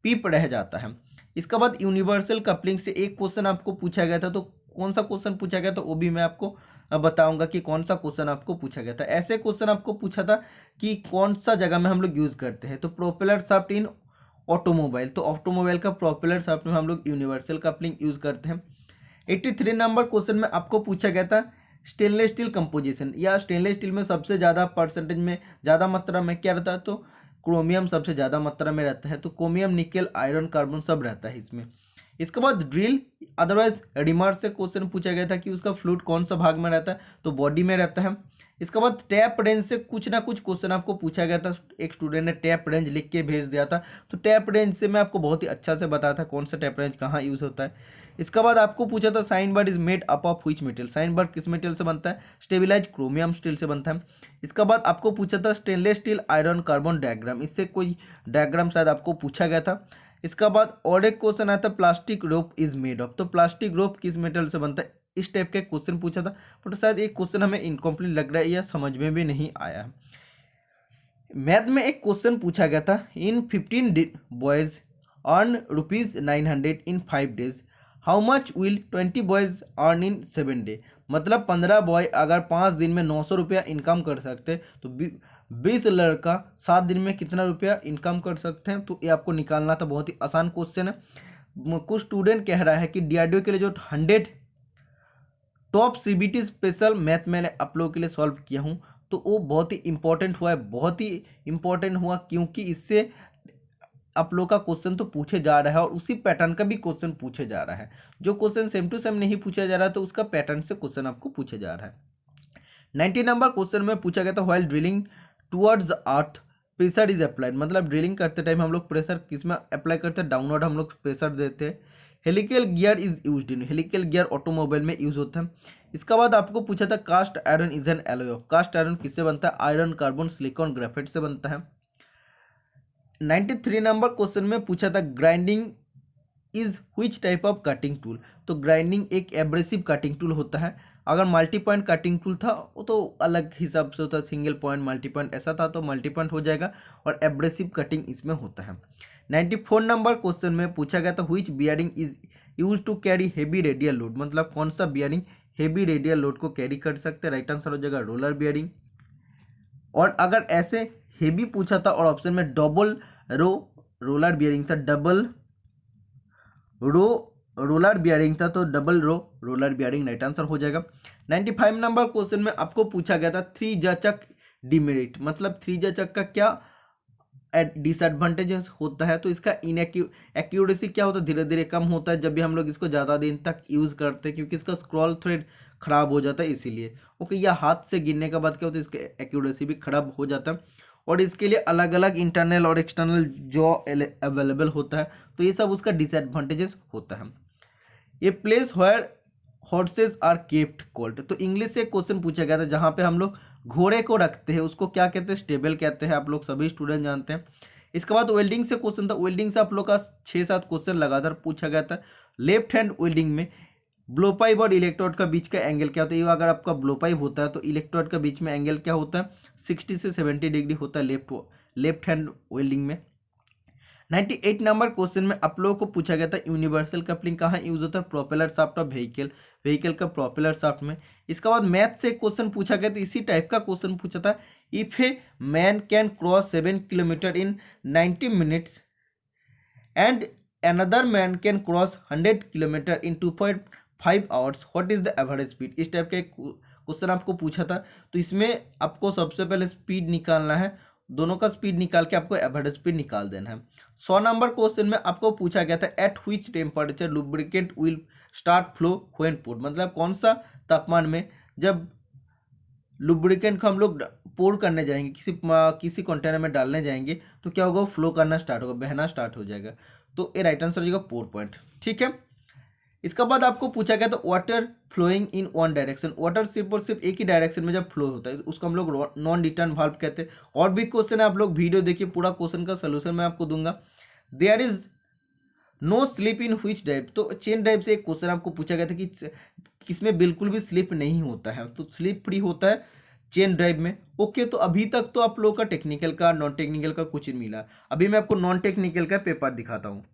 पीप रह जाता है। इसके बाद यूनिवर्सल कपलिंग से एक क्वेश्चन आपको पूछा गया था, तो कौन सा क्वेश्चन पूछा गया था वो भी मैं आपको बताऊंगा कि कौन सा क्वेश्चन आपको पूछा गया था। ऐसे क्वेश्चन आपको पूछा था कि कौन सा जगह में हम लोग यूज करते हैं, तो प्रोपेलर शाफ्ट इन ऑटोमोबाइल, तो ऑटोमोबाइल का प्रोपेलर शाफ्ट में हम लोग यूनिवर्सल कपलिंग यूज करते हैं। 83 नंबर क्वेश्चन में आपको पूछा गया था स्टेनलेस स्टील कंपोजिशन, या स्टेनलेस स्टील में सबसे ज़्यादा परसेंटेज में ज़्यादा मात्रा में क्या रहता है, तो क्रोमियम सबसे ज़्यादा मात्रा में रहता है, तो क्रोमियम निकेल आयरन कार्बन सब रहता है इसमें। इसके बाद ड्रिल अदरवाइज रिमार से क्वेश्चन पूछा गया था कि उसका फ्लूइड कौन सा भाग में रहता है, तो बॉडी में रहता है। इसके बाद टैप रेंज से कुछ ना कुछ क्वेश्चन आपको पूछा गया था, एक स्टूडेंट ने टैप रेंज लिख के भेज दिया था, तो टैप रेंज से मैं आपको बहुत ही अच्छा से बताया था कौन सा टैप रेंज कहाँ यूज होता है। इसके बाद आपको पूछा था sine bar is made up of which material, sine bar किस मटेरियल से बनता है, स्टेबिलाइज क्रोमियम स्टील से बनता है। इसके बाद आपको पूछा था stainless steel iron carbon diagram, इससे कोई डायग्राम शायद आपको पूछा गया था। इसका बाद और एक क्वेश्चन आया था plastic rope is made of, तो प्लास्टिक रोप किस मेटल से बनता है, इस टाइप का क्वेश्चन पूछा था, बट शायद एक क्वेश्चन हमें इनकम्प्लीट लग रहा है या समझ में भी नहीं आया। मैथ में एक क्वेश्चन पूछा गया था इन 15 boys earn ₹900 in 5 days, how much will 20 boys earn in 7 day, मतलब 15 बॉय अगर 5 दिन में 900 रुपया इनकम कर सकते तो 20 लड़का 7 दिन में कितना रुपया इनकम कर सकते हैं। तो ये आपको निकालना था, बहुत ही आसान क्वेश्चन है। कुछ स्टूडेंट कह रहा है कि डीआरडीओ के लिए जो 100 टॉप सीबीटी स्पेशल मैथ मैंने आप लोगों के लिए सॉल्व किया हूँ, तो वो बहुत ही इंपॉर्टेंट हुआ है, बहुत ही इंपॉर्टेंट हुआ क्योंकि इससे आप लोग का क्वेश्चन तो पूछे जा रहा है और उसी पैटर्न का भी क्वेश्चन पूछे जा रहा है। जो क्वेश्चन सेम टू सेम नहीं पूछा जा रहा तो उसका पैटर्न से क्वेश्चन आपको पूछे जा रहा है। 90 नंबर क्वेश्चन में पूछा गया था while drilling towards earth pressure is applied, मतलब ड्रिलिंग करते टाइम हम लोग प्रेशर किस में अप्लाई करते हैं, डाउनवर्ड हम लोग प्रेशर देते हैं। Helical gear is used in, helical gear automobile में यूज होता है। इसका बाद आपको पूछा था cast iron is an alloy of, cast iron किससे बनता है, आयरन कार्बन सिलिकॉन ग्रेफाइट से बनता है। 93 नंबर क्वेश्चन में पूछा था grinding is which type of cutting tool, तो ग्राइंडिंग एक एब्रेसिव कटिंग टूल होता है। अगर मल्टी पॉइंट कटिंग टूल था वो तो अलग हिसाब से होता है, सिंगल पॉइंट मल्टी पॉइंट ऐसा था तो मल्टी पॉइंट हो जाएगा, और एब्रेसिव कटिंग इसमें होता है। 94 नंबर क्वेश्चन में पूछा गया था which bearing is use to carry heavy radial load, मतलब कौन सा बियरिंग हेवी रेडियल लोड को कैरी कर सकते हैं, राइट आंसर हो जाएगा रोलर बियरिंग। और अगर ऐसे हेवी पूछा था और ऑप्शन में डबल रो रोलर बियरिंग था, डबल रो रोलर बियरिंग था तो double row roller bearing right answer हो जाएगा। 95 नंबर क्वेश्चन में आपको पूछा गया था 3 चक डिमेरिट, मतलब 3 चक का क्या डिसएडवांटेजेस होता है, तो इसका एक्यूरेसी क्या होता है, धीरे धीरे कम होता है जब भी हम लोग इसको ज़्यादा दिन तक यूज़ करते हैं क्योंकि इसका स्क्रॉल थ्रेड खराब हो जाता है इसीलिए। ओके, या हाथ से गिरने के बाद क्या होता है इसका एक्यूरेसी भी खराब हो जाता है, और इसके लिए अलग अलग इंटरनल और एक्सटर्नल जो अवेलेबल होता है, तो ये सब उसका डिसएडवांटेजेस होता है। ये place where horses are kept called, तो इंग्लिश से क्वेश्चन पूछा गया था जहाँ पे हम लोग घोड़े को रखते हैं उसको क्या कहते हैं, स्टेबल कहते हैं, आप लोग सभी स्टूडेंट जानते हैं। इसके बाद वेल्डिंग से क्वेश्चन था, वेल्डिंग से आप लोग का 6-7 क्वेश्चन लगातार पूछा गया था। लेफ्ट हैंड वेल्डिंग में ब्लोपाइप और इलेक्ट्रोड का बीच का एंगल क्या होता है, ये अगर आपका ब्लोपाइप होता है तो इलेक्ट्रोड का बीच में एंगल क्या होता है, 60 से 70 डिग्री होता है लेफ्ट हैंड वेल्डिंग में। 98 नंबर क्वेश्चन में आप लोगों को पूछा गया था यूनिवर्सल कपलिंग कहाँ यूज होता है, प्रोपेलर शाफ्ट ऑफ व्हीकल का प्रोपेलर शाफ्ट में। इसके बाद मैथ से क्वेश्चन पूछा गया था, इसी टाइप का क्वेश्चन पूछा था, if a man can cross 7 kilometre in 90 minutes and another man can cross 100 kilometre in 2.5 hours, what is the average speed. इस टाइप का एक क्वेश्चन आपको पूछा था। तो इसमें आपको सबसे पहले स्पीड निकालना है, दोनों का स्पीड निकाल के आपको एवरेज स्पीड निकाल देना है। 100 नंबर क्वेश्चन में आपको पूछा गया था at which temperature lubricant will start flow when put, मतलब कौन सा तापमान में जब लुब्रिकेंट को हम लोग पोर करने जाएंगे, किसी कंटेनर में डालने जाएंगे तो क्या होगा, फ्लो करना स्टार्ट होगा, बहना स्टार्ट हो जाएगा। तो ये राइट आंसर हो जाएगा पोर पॉइंट। ठीक है, इसके बाद आपको पूछा गया था water flowing in one direction, water सिर्फ और सिर्फ एक ही डायरेक्शन में जब फ्लो होता है उसको हम लोग नॉन रिटर्न वाल्व कहते हैं। और भी क्वेश्चन है, आप लोग वीडियो देखिए, पूरा क्वेश्चन का सोल्यूशन मैं आपको दूंगा। There is no slip in which drive, तो चेन ड्राइव से एक क्वेश्चन आपको पूछा गया था कि किसमें बिल्कुल भी स्लिप नहीं होता है, तो स्लिप फ्री होता है चेन ड्राइव में। ओके, तो अभी तक तो आप लोगों का टेक्निकल का नॉन टेक्निकल का कुछ नहीं मिला, अभी मैं आपको नॉन टेक्निकल का पेपर दिखाता हूँ।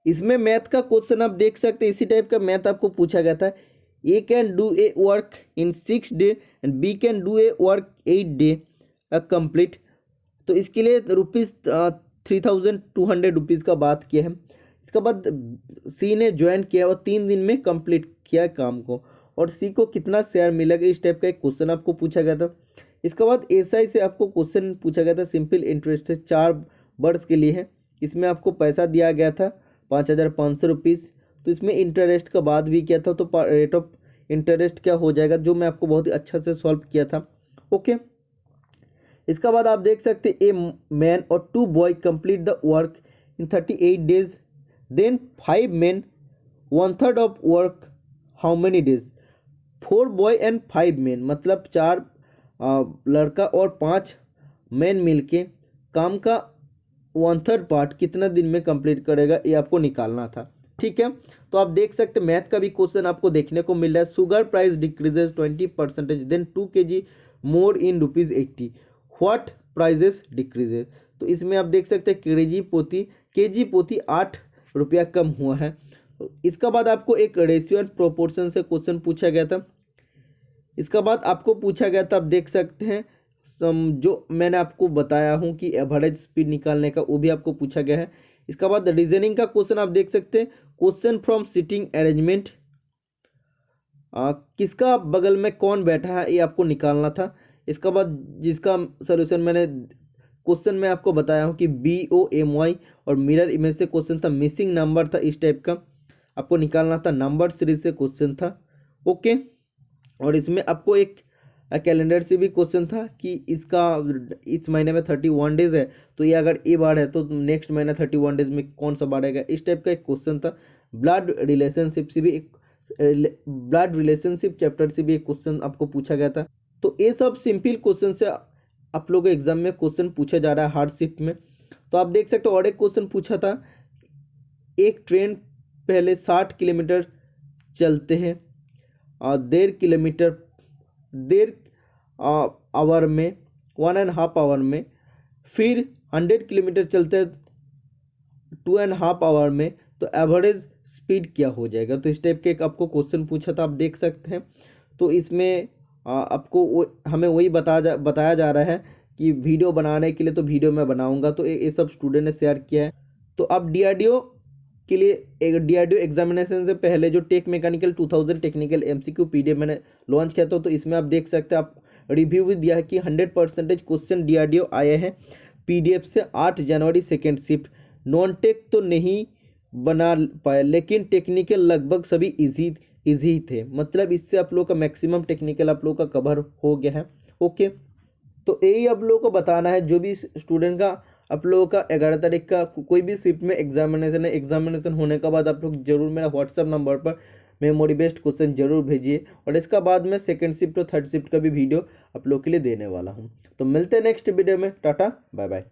इसमें मैथ का क्वेश्चन आप देख सकते हैं, इसी टाइप का मैथ आपको पूछा गया था। A can do a work in 6 day and B can do a work 8 day complete, तो इसके लिए ₹3200 का बात किया है। इसके बाद सी ने ज्वाइन किया और 3 दिन में कंप्लीट किया काम को, और सी को कितना शेयर मिलेगा, इस टाइप का एक क्वेश्चन आपको पूछा गया था। इसके बाद एसआई से आपको क्वेश्चन पूछा गया था, सिंपल इंटरेस्ट है, 4 वर्ष के लिए है। इसमें आपको पैसा दिया गया था ₹5500, तो इसमें इंटरेस्ट का बात भी किया था, तो रेट ऑफ इंटरेस्ट क्या हो जाएगा, जो मैं आपको बहुत ही अच्छा से सॉल्व किया था। ओके, इसका बाद आप देख सकते ए मैन और 2 boy complete the work in 38 days, then 5 man 1/3 of work how many days, 4 boy and 5 man, मतलब 4 लड़का और 5 मैन मिलके काम का 1/3 पार्ट कितना दिन में कंप्लीट करेगा, ये आपको निकालना था। ठीक है, तो आप देख सकते मैथ का भी क्वेश्चन आपको देखने को मिल रहा है। Sugar price decreases 20% then 2 kg more in ₹80, what prices decreases, तो इसमें आप देख सकते हैं केजी पोती 8 रुपया कम हुआ है। इसका बाद आपको एक रेशियो एंड प्रोपोर्शन से क्वेश्चन पूछा गया था। इसका बाद आपको पूछा गया था, आप देख सकते हैं जो मैंने आपको बताया हूं कि एवरेज स्पीड निकालने का, वो भी आपको पूछा गया है। इसका बाद रीजनिंग का क्वेश्चन आप देख सकते हैं, क्वेश्चन फ्रॉम सीटिंग अरेंजमेंट, किसका बगल में कौन बैठा है ये आपको निकालना था। इसका बाद जिसका सोल्यूशन मैंने क्वेश्चन में आपको बताया हूं कि BOMY और मिरर इमेज से क्वेश्चन था, मिसिंग नंबर था, इस टाइप का आपको निकालना था, नंबर सीरीज से क्वेश्चन था। ओके, और इसमें आपको एक कैलेंडर से भी क्वेश्चन था कि इस महीने में 31 डेज है, तो ये अगर ए बार है तो नेक्स्ट महीना 31 डेज में कौन सा बार आएगा, इस टाइप का एक क्वेश्चन था। ब्लड रिलेशनशिप चैप्टर से भी एक क्वेश्चन आपको पूछा गया था। तो ये सब सिंपल क्वेश्चन से आप लोगों के एग्जाम में क्वेश्चन पूछा जा रहा है हार्ड शिफ्ट में। तो आप देख सकते हो, और एक क्वेश्चन पूछा था, एक ट्रेन पहले 60 किलोमीटर चलते हैं देर आवर में 1.5 आवर में, फिर 100 किलोमीटर चलते हैं 2.5 आवर में, तो एवरेज स्पीड क्या हो जाएगा। तो इस टाइप के एक आपको क्वेश्चन पूछा था, आप देख सकते हैं। तो इसमें आपको हमें वही बताया जा रहा है कि वीडियो बनाने के लिए, तो वीडियो मैं बनाऊंगा, तो ये सब स्टूडेंट ने शेयर किया है। तो अब DRDO के लिए एक DRDO एग्जामिनेशन से पहले जो tech mechanical 2000 technical MCQ PDF मैंने लॉन्च किया था, तो इसमें आप देख सकते हैं, आप रिव्यू भी दिया है कि 100% क्वेश्चन DRDO आए हैं PDF से। 8 जनवरी सेकेंड शिफ्ट, नॉन टेक तो नहीं बना पाए, लेकिन टेक्निकल लगभग सभी इजी थे, मतलब इससे आप लोग का मैक्सिमम टेक्निकल आप लोग का कवर हो गया है। ओके, तो यही आप लोगों को बताना है, जो भी स्टूडेंट का आप लोगों का 11 तारीख का कोई भी शिफ्ट में एग्जामिनेशन है, एग्जामिनेशन होने के बाद आप लोग जरूर मेरा व्हाट्सएप नंबर पर मेमोरी बेस्ड क्वेश्चन जरूर भेजिए, और इसका बाद में सेकंड शिफ्ट और थर्ड शिफ्ट का भी वीडियो आप लोग के लिए देने वाला हूं। तो मिलते हैं नेक्स्ट वीडियो में, टाटा बाय बाय।